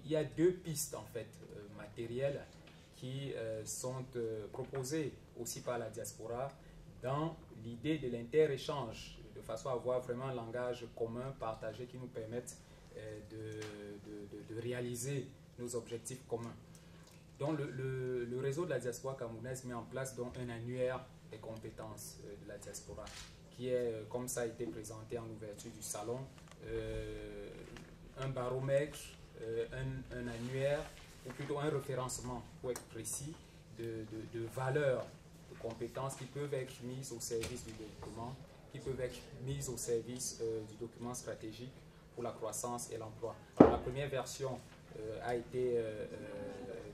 il y a deux pistes en fait matérielles qui sont proposées aussi par la diaspora dans l'idée de l'inter-échange, de façon à avoir vraiment un langage commun, partagé, qui nous permette de réaliser nos objectifs communs. Donc le réseau de la diaspora camerounaise met en place donc un annuaire des compétences de la diaspora, qui est, comme ça a été présenté en ouverture du salon, un baromètre, un annuaire, ou plutôt un référencement, pour être précis, de valeurs, de compétences qui peuvent être mises au service du développement, qui peuvent être mises au service du document stratégique pour la croissance et l'emploi. La première version a été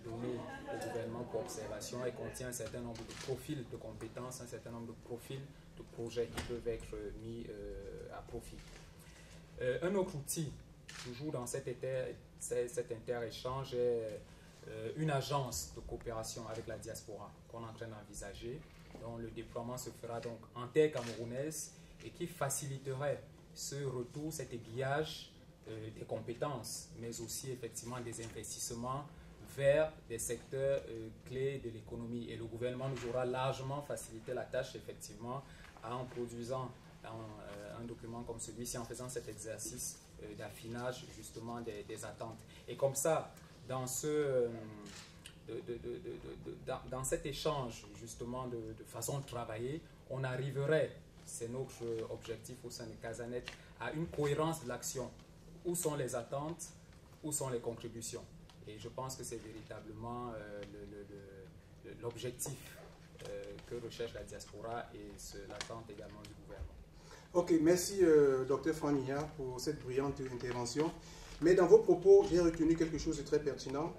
donnée au gouvernement pour observation et contient un certain nombre de profils de compétences, un certain nombre de profils de projets qui peuvent être mis à profit. Un autre outil, toujours dans cet inter-échange, est une agence de coopération avec la diaspora qu'on est en train d'envisager, dont le déploiement se fera donc en terre camerounaise et qui faciliterait ce retour, cet aiguillage des compétences, mais aussi effectivement des investissements vers des secteurs clés de l'économie. Et le gouvernement nous aura largement facilité la tâche effectivement en produisant un document comme celui-ci, en faisant cet exercice d'affinage justement des attentes. Et comme ça, dans cet échange justement de façon de travailler, on arriverait, c'est notre objectif au sein de Casanet, à une cohérence de l'action. Où sont les attentes, où sont les contributions? Et je pense que c'est véritablement l'objectif que recherche la diaspora et l'attente également du gouvernement. Ok, merci Dr Frania pour cette brillante intervention. Mais dans vos propos, j'ai retenu quelque chose de très pertinent,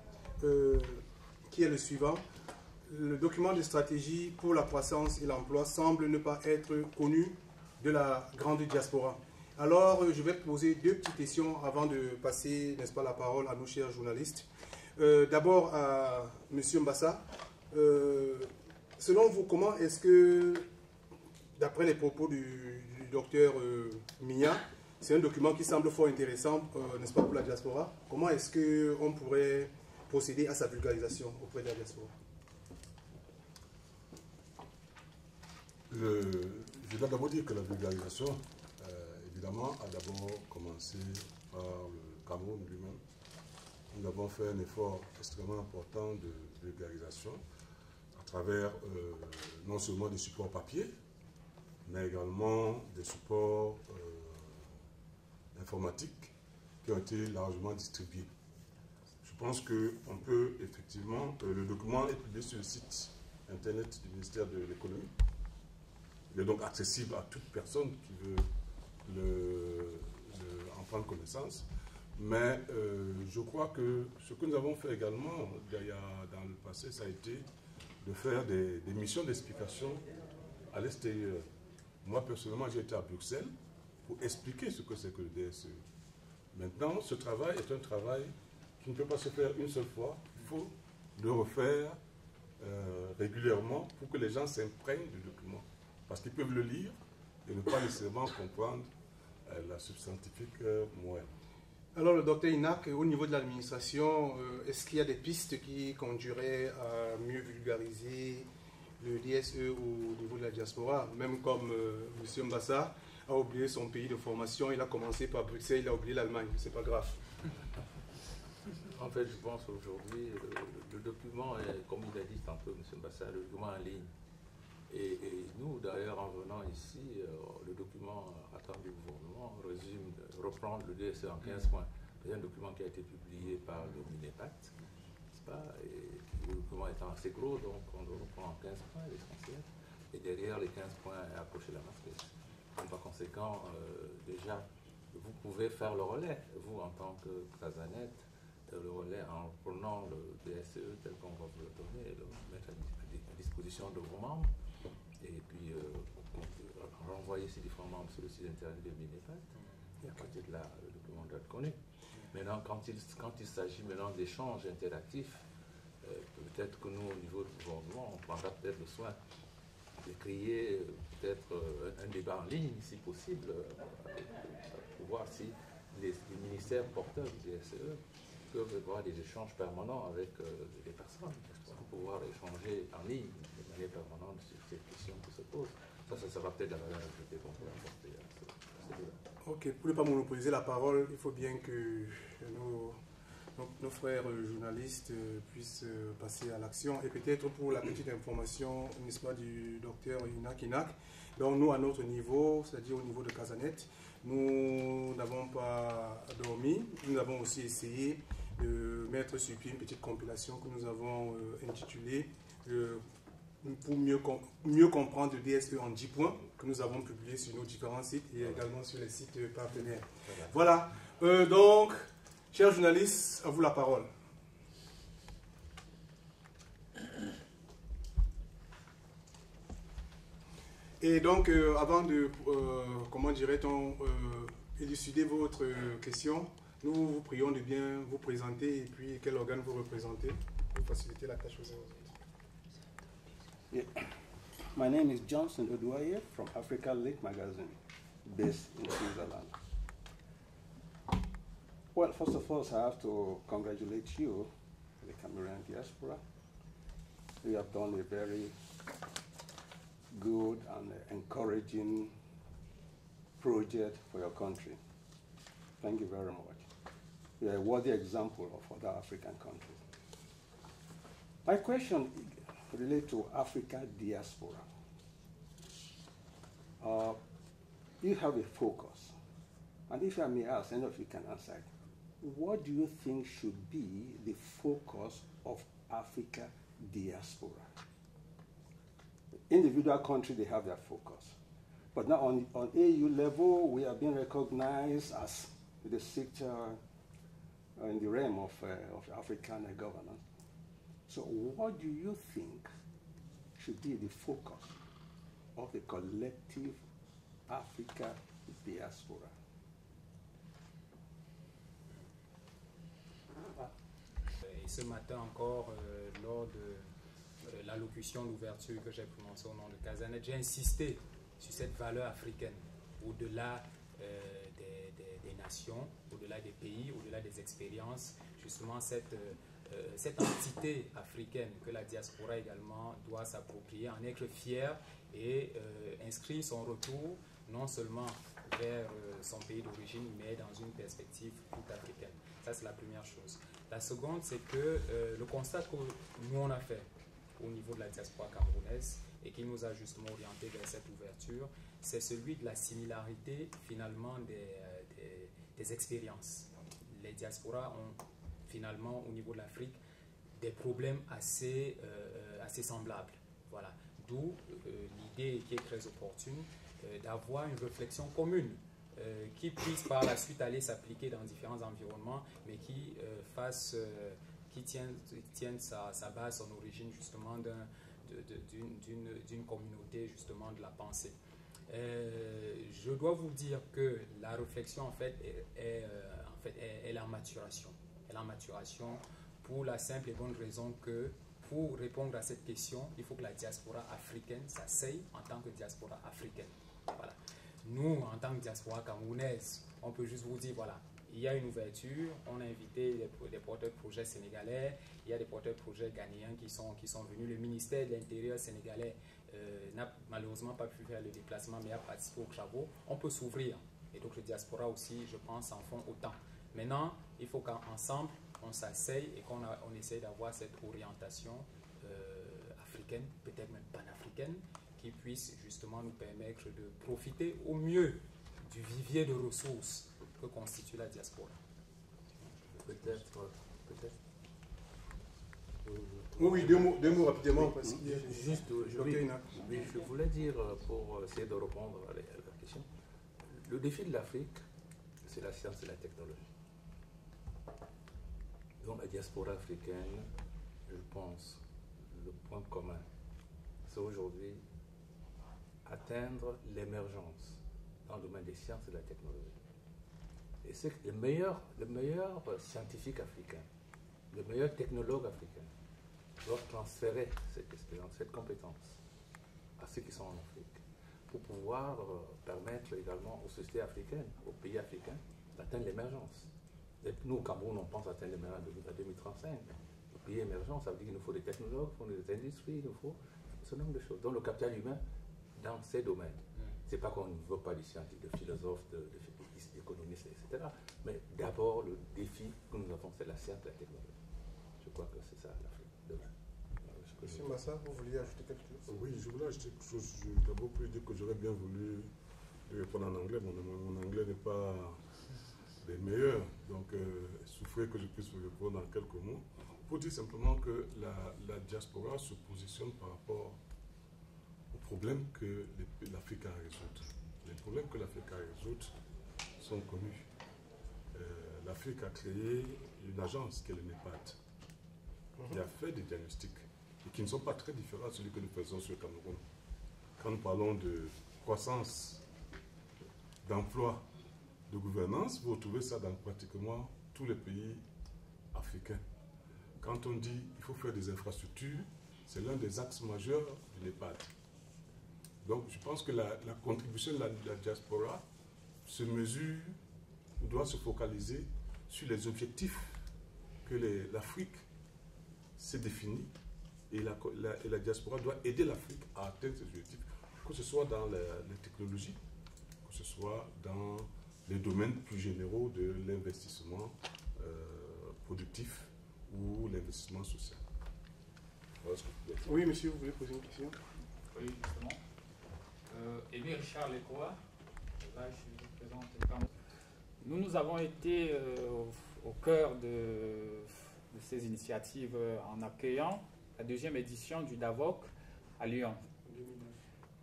qui est le suivant. Le document de stratégie pour la croissance et l'emploi semble ne pas être connu de la grande diaspora. Alors, je vais poser deux petites questions avant de passer, n'est-ce pas, la parole à nos chers journalistes. D'abord à M. Mbassa. Selon vous, comment est-ce que, d'après les propos du docteur Migna, c'est un document qui semble fort intéressant, n'est-ce pas, pour la diaspora. Comment est-ce qu'on pourrait procéder à sa vulgarisation auprès de la diaspora? Je dois d'abord dire que la vulgarisation, évidemment, a d'abord commencé par le Cameroun lui-même. Nous avons fait un effort extrêmement important de vulgarisation à travers non seulement des supports papier, mais également des supports informatiques qui ont été largement distribués. Je pense qu'on peut effectivement, le document est publié sur le site internet du ministère de l'économie. Il est donc accessible à toute personne qui veut en prendre connaissance. Mais je crois que ce que nous avons fait également dans le passé, ça a été de faire des missions d'explication à l'extérieur. Moi, personnellement, j'ai été à Bruxelles pour expliquer ce que c'est que le DSE. Maintenant, ce travail est un travail qui ne peut pas se faire une seule fois. Il faut le refaire régulièrement pour que les gens s'imprègnent du document. Parce qu'ils peuvent le lire et ne pas nécessairement comprendre la substantifique moelle. Alors, le docteur Inac, au niveau de l'administration, est-ce qu'il y a des pistes qui conduiraient à mieux vulgariser le DSE au niveau de la diaspora? Même comme M. Mbassa a oublié son pays de formation, il a commencé par Bruxelles, il a oublié l'Allemagne, c'est pas grave. En fait, je pense aujourd'hui, le document est, comme il a dit tantôt M. Mbassa, le document en ligne. Et nous, d'ailleurs, en venant ici, le document attendu du gouvernement reprend le DSE en 15 points. C'est un document qui a été publié par le MINEPAT, n'est-ce pas? Et le document étant assez gros, donc on le reprend en 15 points, l'essentiel. Et derrière les 15 points est accroché la matrice. Donc, par conséquent, déjà, vous pouvez faire le relais, vous, en tant que Casanet, le relais en prenant le DSE tel qu'on va vous le donner et le mettre à disposition de vos membres. Et puis renvoyer ces différents membres sur le site internet de MINEPAT. Et à partir de là, le document doit être connu. Maintenant, quand il s'agit maintenant d'échanges interactifs, peut-être que nous, au niveau du gouvernement, on prendra peut-être le soin de créer peut-être un débat en ligne, si possible, pour voir si les ministères porteurs du DSE peuvent avoir des échanges permanents avec les personnes, pour pouvoir échanger en ligne de manière permanente sur ces questions qui se posent. Ça sera peut-être la valeur ajoutée qu'on peut apporter à ce débat. Ok, pour ne pas monopoliser la parole, il faut bien que nos frères journalistes puissent passer à l'action. Et peut-être pour la petite information, n'est-ce pas, du docteur Inak Inak, donc nous, à notre niveau, c'est-à-dire au niveau de Casanet, nous n'avons pas dormi. Nous avons aussi essayé de mettre sur pied une petite compilation que nous avons intitulée pour mieux comprendre le DSE en 10 points, que nous avons publié sur nos différents sites et également sur les sites partenaires. Voilà. Donc, chers journalistes, à vous la parole. Et donc, avant de, comment dirait-on, élucider votre question, nous vous prions de bien vous présenter et puis quel organe vous représentez pour faciliter la tâche aux autres. Yeah. My name is Johnson Oduaye from Africa Link Magazine, based in Switzerland. Well, first of all, I have to congratulate you, the Cameroonian diaspora. You have done a very good and encouraging project for your country. Thank you very much. You are a worthy example of other African countries. My question relates to Africa diaspora. You have a focus, and if I may ask, any of you can answer it. What do you think should be the focus of Africa diaspora? Individual countries, they have their focus. But now on AU level, we are being recognized as the sector in the realm of African governance. So what do you think should be the focus of the collective Africa diaspora? Et ce matin encore, lors de l'allocution d'ouverture que j'ai prononcée au nom de Casanet, j'ai insisté sur cette valeur africaine, au-delà des nations, au-delà des pays, au-delà des expériences, justement cette entité africaine que la diaspora également doit s'approprier, en être fière et inscrire son retour non seulement vers son pays d'origine, mais dans une perspective toute africaine. Ça, c'est la première chose. La seconde, c'est que le constat que nous, on a fait au niveau de la diaspora camerounaise et qui nous a justement orienté vers cette ouverture, c'est celui de la similarité finalement des expériences. Les diasporas ont finalement au niveau de l'Afrique des problèmes assez semblables. Voilà. D'où l'idée qui est très opportune d'avoir une réflexion commune qui puisse par la suite aller s'appliquer dans différents environnements, mais qui tienne sa base, son origine justement d'une communauté justement de la pensée. Je dois vous dire que la réflexion en fait est en maturation. Elle est en maturation pour la simple et bonne raison que pour répondre à cette question, il faut que la diaspora africaine s'asseye en tant que diaspora africaine. Voilà. Nous, en tant que diaspora camerounaise, on peut juste vous dire, voilà, il y a une ouverture, on a invité des porteurs de projets sénégalais, il y a des porteurs de projets ghanéens qui sont venus. Le ministère de l'Intérieur sénégalais n'a malheureusement pas pu faire le déplacement, mais a participé aux travaux. On peut s'ouvrir. Et donc, le diaspora aussi, je pense, en font autant. Maintenant, il faut qu'ensemble, on s'asseye et qu'on essaye d'avoir cette orientation africaine, peut-être même panafricaine, qui puisse justement nous permettre de profiter au mieux du vivier de ressources que constitue la diaspora. Peut-être. Oui, deux mots rapidement. Parce qu'il y a juste, je voulais dire, pour essayer de répondre à la question, le défi de l'Afrique, c'est la science et la technologie. Donc la diaspora africaine, je pense, le point commun, c'est aujourd'hui atteindre l'émergence dans le domaine des sciences et de la technologie. Et c'est que le meilleur scientifique africain, le meilleur technologue africain doivent transférer cette expérience, cette compétence à ceux qui sont en Afrique pour pouvoir permettre également aux sociétés africaines, aux pays africains d'atteindre l'émergence. Nous, au Cameroun, on pense atteindre les milliards à 2035. Le pays émergent, ça veut dire qu'il nous faut des technologues, il nous faut des industries, il nous faut ce nombre de choses. Donc le capital humain, dans ces domaines, c'est pas qu'on ne veut pas des scientifiques, de philosophes, d'économistes, etc. Mais d'abord, le défi que nous avons, c'est la science et la technologie. Je crois que c'est ça l'Afrique demain. Monsieur Massa, vous vouliez ajouter quelque chose? Oui, je voulais ajouter quelque chose. D'abord, pour dire que j'aurais bien voulu répondre en anglais. Mon anglais n'est pas des meilleurs, donc souffrez que je puisse vous répondre en quelques mots. Pour dire simplement que la diaspora se positionne par rapport aux problèmes que l'Afrique a à résoudre. Les problèmes que l'Afrique a à résoudre sont connus. L'Afrique a créé une agence qui est le NEPAD, qui a fait des diagnostics et qui ne sont pas très différents de celui que nous faisons sur le Cameroun. Quand nous parlons de croissance, d'emploi, de gouvernance, vous retrouvez ça dans pratiquement tous les pays africains. Quand on dit qu'il faut faire des infrastructures, c'est l'un des axes majeurs du NEPAD. Donc je pense que la contribution de la diaspora se mesure ou doit se focaliser sur les objectifs que l'Afrique s'est définie et la diaspora doit aider l'Afrique à atteindre ces objectifs, que ce soit dans les technologies, que ce soit dans les domaines plus généraux de l'investissement productif ou l'investissement social. Voilà ce que je peux dire. Oui, monsieur, vous voulez poser une question? Oui, justement. Émile Charles Lecoua, là je représente le Cameroun. Nous avons été au cœur de ces initiatives en accueillant la deuxième édition du DAVOC à Lyon.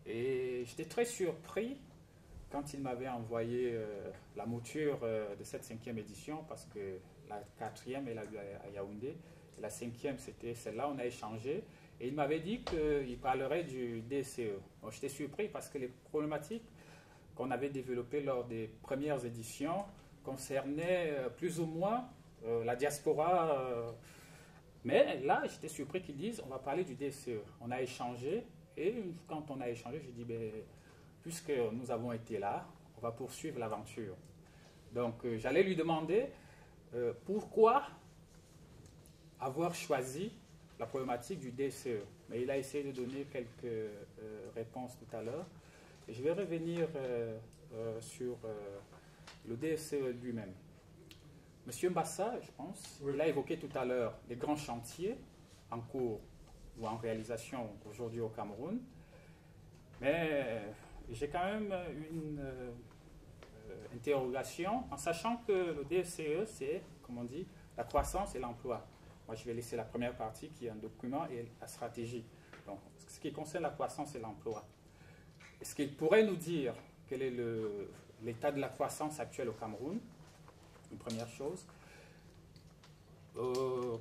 Et j'étais très surpris quand il m'avait envoyé la mouture de cette 5e édition, parce que la 4e est à Yaoundé, et la 5e c'était celle-là, on a échangé, et il m'avait dit qu'il parlerait du DCE. Bon, j'étais surpris parce que les problématiques qu'on avait développées lors des premières éditions concernaient plus ou moins la diaspora. Mais là, j'étais surpris qu'ils disent on va parler du DCE. On a échangé, et quand on a échangé, j'ai dit puisque nous avons été là, on va poursuivre l'aventure. Donc j'allais lui demander pourquoi avoir choisi la problématique du DCE. Mais il a essayé de donner quelques réponses tout à l'heure. Et je vais revenir sur le DCE lui-même. Monsieur Mbassa, je pense, il a évoqué tout à l'heure les grands chantiers en cours ou en réalisation aujourd'hui au Cameroun. Mais j'ai quand même une interrogation en sachant que le DCE, c'est, comme on dit, la croissance et l'emploi. Moi, je vais laisser la première partie qui est un document et la stratégie. Donc, ce qui concerne la croissance et l'emploi. Est-ce qu'il pourrait nous dire quel est l'état de la croissance actuelle au Cameroun? Une première chose.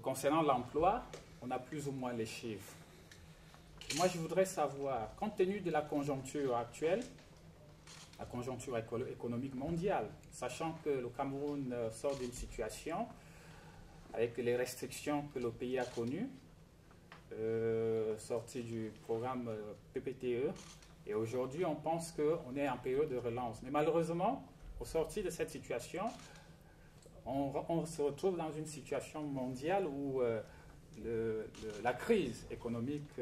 Concernant l'emploi, on a plus ou moins les chiffres. Et moi, je voudrais savoir, compte tenu de la conjoncture actuelle, la conjoncture économique mondiale, sachant que le Cameroun sort d'une situation avec les restrictions que le pays a connues, sorti du programme PPTE, et aujourd'hui on pense qu'on est en période de relance. Mais malheureusement, au sortir de cette situation, on se retrouve dans une situation mondiale où la crise économique,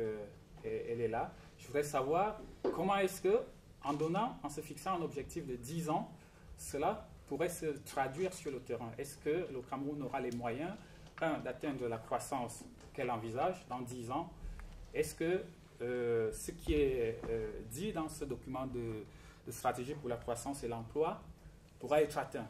elle est là. Je voudrais savoir comment est-ce que, en se fixant un objectif de 10 ans, cela pourrait se traduire sur le terrain. Est-ce que le Cameroun aura les moyens, d'atteindre la croissance qu'elle envisage dans 10 ans? Est-ce que ce qui est dit dans ce document de stratégie pour la croissance et l'emploi pourra être atteint?